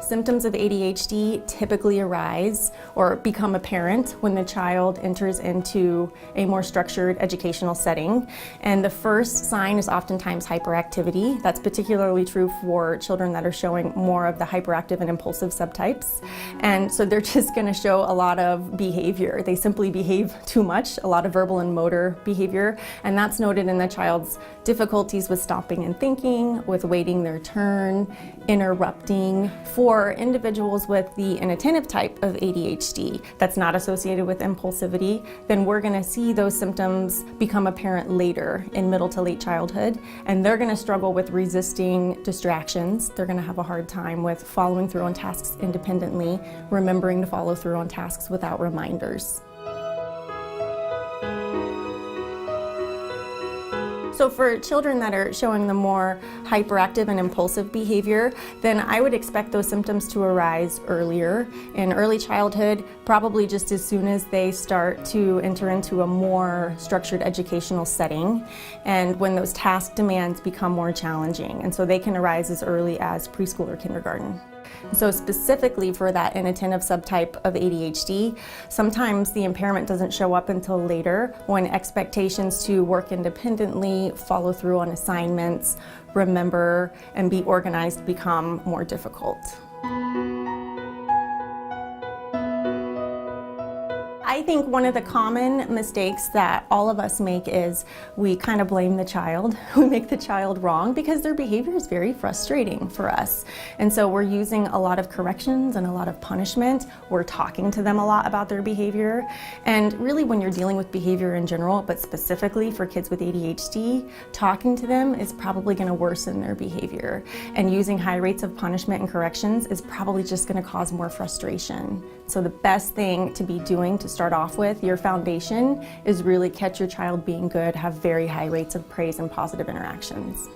Symptoms of ADHD typically arise or become apparent when the child enters into a more structured educational setting. And the first sign is oftentimes hyperactivity. That's particularly true for children that are showing more of the hyperactive and impulsive subtypes. And so they're just going to show a lot of behavior. They simply behave too much, a lot of verbal and motor behavior. And that's noted in the child's difficulties with stopping and thinking, with waiting their turn, interrupting. For individuals with the inattentive type of ADHD that's not associated with impulsivity, then we're going to see those symptoms become apparent later in middle to late childhood, and they're going to struggle with resisting distractions. They're going to have a hard time with following through on tasks independently, remembering to follow through on tasks without reminders. So for children that are showing the more hyperactive and impulsive behavior, then I would expect those symptoms to arise earlier in early childhood, probably just as soon as they start to enter into a more structured educational setting, and when those task demands become more challenging. And so they can arise as early as preschool or kindergarten. So specifically for that inattentive subtype of ADHD, sometimes the impairment doesn't show up until later, when expectations to work independently, follow through on assignments, remember, and be organized become more difficult. I think one of the common mistakes that all of us make is we kind of blame the child. We make the child wrong because their behavior is very frustrating for us. And so we're using a lot of corrections and a lot of punishment. We're talking to them a lot about their behavior. And really, when you're dealing with behavior in general, but specifically for kids with ADHD, talking to them is probably going to worsen their behavior. And using high rates of punishment and corrections is probably just going to cause more frustration. So the best thing to be doing to start off with, your foundation, is really catch your child being good, have very high rates of praise and positive interactions.